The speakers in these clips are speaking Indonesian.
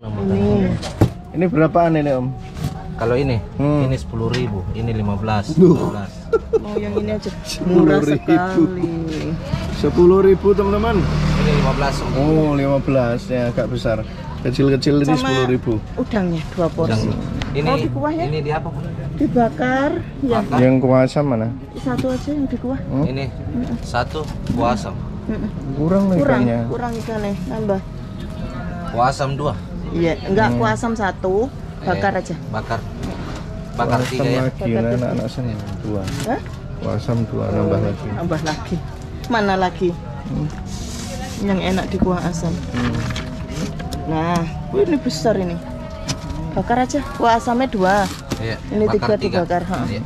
Ini berapaan ini Om? Kalau ini 10.000, ini 15. Mau yang ini aja murah sekali. 10.000 teman-teman. Ini 15. Oh 15 ya, agak besar. Kecil-kecil ini 10.000. Udangnya 2 porsi. Ini di kuahnya? Ini di apa? Dibakar ya. Yang kuah asam mana? Satu aja yang di kuah. Ini satu kuah asam. Kurang ikannya. Kurang ikannya, nambah. Kuah asam 2. Iya, enggak kuah asam 1, bakar aja. Bakar Kuah 3 ya. lagi, anak-anak sana 2. Hah? Kuah asam 2 nambah lagi. Nambah lagi. Mana lagi? Yang enak di kuah asam. Nah, ini besar ini. Bakar aja. Kuah asamnya 2. Iya. Ini 3 dibakar. Iya.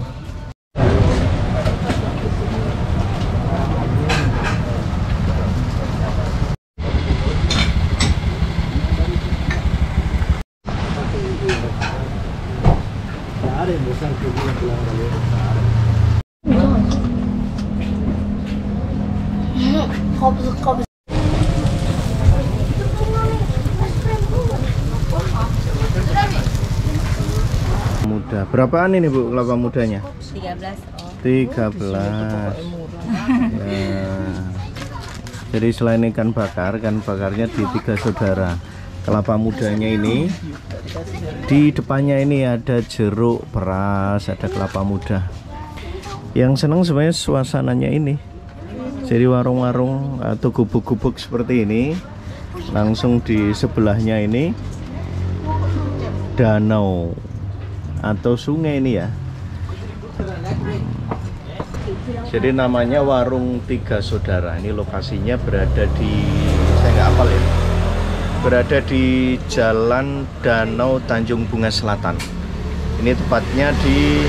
Muda. Berapaan ini Bu kelapa mudanya? 13. 13. Ya. Jadi selain ikan bakarnya di 3 saudara. Kelapa mudanya ini di depannya ini ada jeruk, peras, ada kelapa muda. Yang senang sebenarnya suasananya ini. Jadi warung-warung atau gubuk-gubuk seperti ini, langsung di sebelahnya ini danau atau sungai ini ya. Jadi namanya Warung 3 Saudara. Ini lokasinya berada di, saya nggak hafal ya, berada di Jalan Danau Tanjung Bunga Selatan. Ini tepatnya di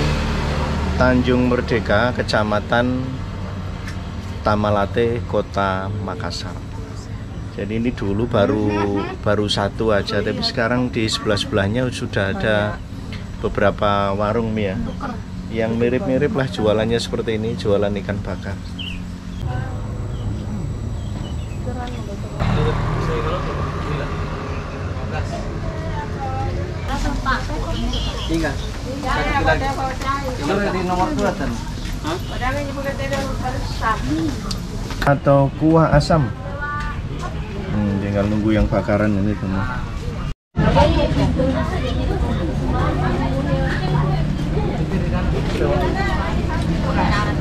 Tanjung Merdeka, Kecamatan Tamalate, Kota Makassar. Jadi ini dulu baru satu aja, tapi sekarang di sebelah-sebelahnya sudah ada beberapa warung ya, yang mirip-mirip lah jualannya seperti ini, jualan ikan bakar. Di nomor 2 kan? Atau kuah asam. Tinggal nunggu yang bakaran ini teman.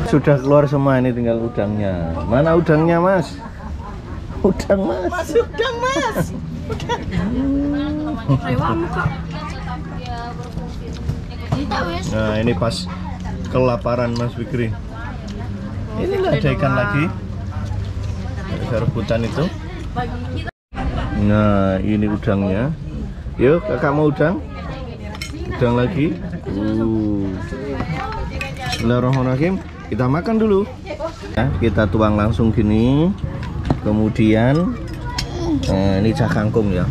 Sudah keluar semua, ini tinggal udangnya. Mana udangnya Mas? Udang Mas. Udang Mas. Nah ini pas kelaparan Mas Fikri. Ini ada ikan lagi. Ada rebutan itu. Nah ini udangnya. Yuk kakak mau udang? Udang lagi. Bismillahirrahmanirrahim. Kita makan dulu. Nah, kita tuang langsung gini. Kemudian ini cah kangkung ya.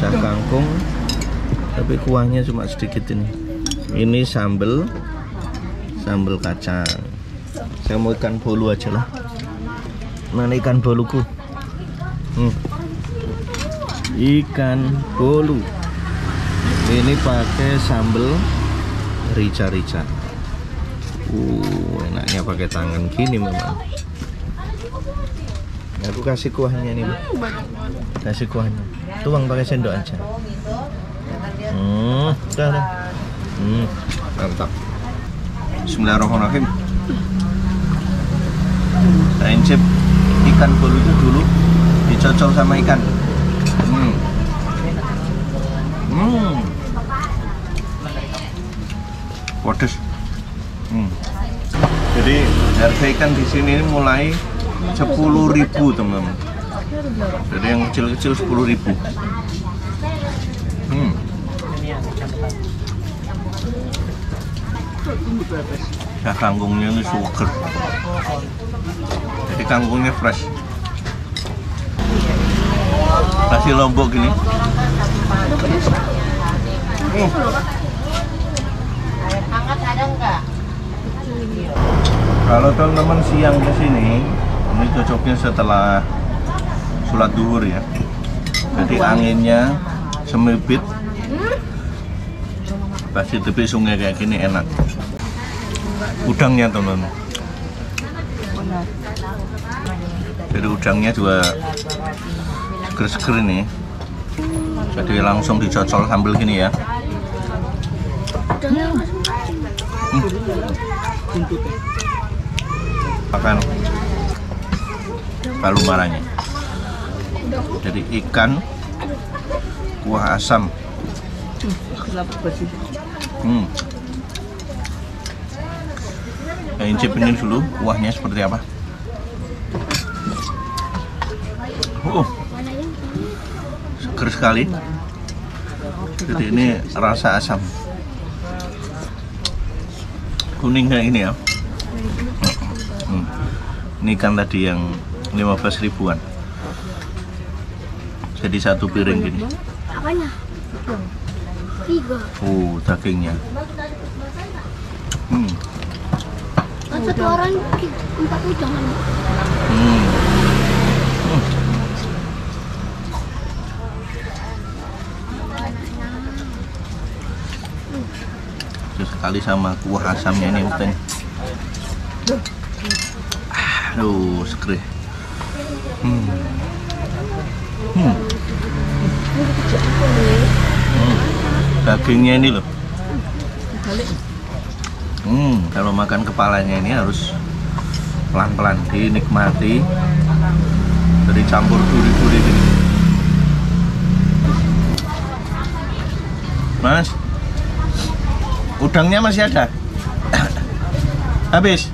Cah kangkung. Tapi kuahnya cuma sedikit ini. Ini sambal kacang. Saya mau ikan bolu aja lah. Mana ikan boluku? Ikan bolu. Ini pakai sambal rica-rica. Enaknya pakai tangan gini memang. Aku kasih kuahnya nih. Kasih kuahnya. Tuang pakai sendok aja. Udah. Mantap. Bismillahirrahmanirrahim. Saya incip ikan bolu itu dulu dicocol sama ikan. Pedes. Jadi harga ikan di sini mulai 10.000 teman-teman. Jadi yang kecil-kecil 10.000. Ya kangkungnya ini sugar. Jadi kangkungnya fresh. Kasih lombok gini. Hangat ada enggak? Kalau teman-teman siang ke sini, ini cocoknya setelah sholat duhur ya. Jadi anginnya semibit. Pas di tepi sungai kayak gini enak. Udangnya teman-teman. Jadi udangnya juga seger-seger ini. Jadi langsung dicocol sambil gini ya. Makan palu maranya. Jadi ikan kuah asam. Incip ini dulu kuahnya seperti apa. Seger sekali. Jadi ini rasa asam. Kuning kayak ini ya. Ini ikan tadi yang 15 ribuan. Jadi satu piring gini. Apanya? 3. Dagingnya. Satu orang 4 udang. Sekali sama kuah asamnya ini mungkin. Aduh, seger. Dagingnya ini loh. Kalau makan kepalanya ini harus pelan-pelan dinikmati. Jadi campur duri-duri gini. Mas, udangnya masih ada? Habis?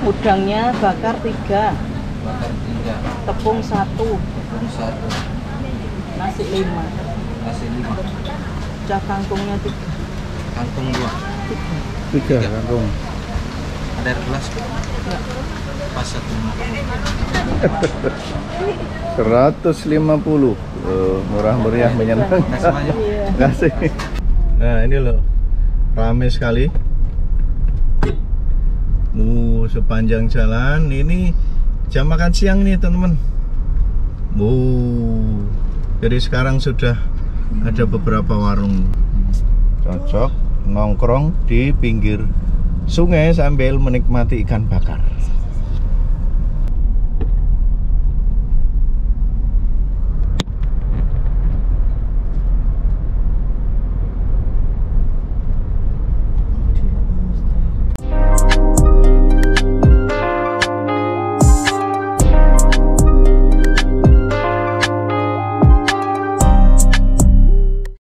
Udangnya bakar 3, Bakar 3, tepung 1, tepung 1, nasi 5, nasi 5, cah kangkungnya 3. kangkung 2. 3 kangkung. Ada air gelas? Ya. Pas 1. 150. Murah meriah menyenangkan. Kasih banyak. Kasih. Nah, ini loh. Rame sekali. Sepanjang jalan ini jam makan siang nih, teman-teman. Jadi sekarang sudah ada beberapa warung. Cocok nongkrong di pinggir sungai sambil menikmati ikan bakar.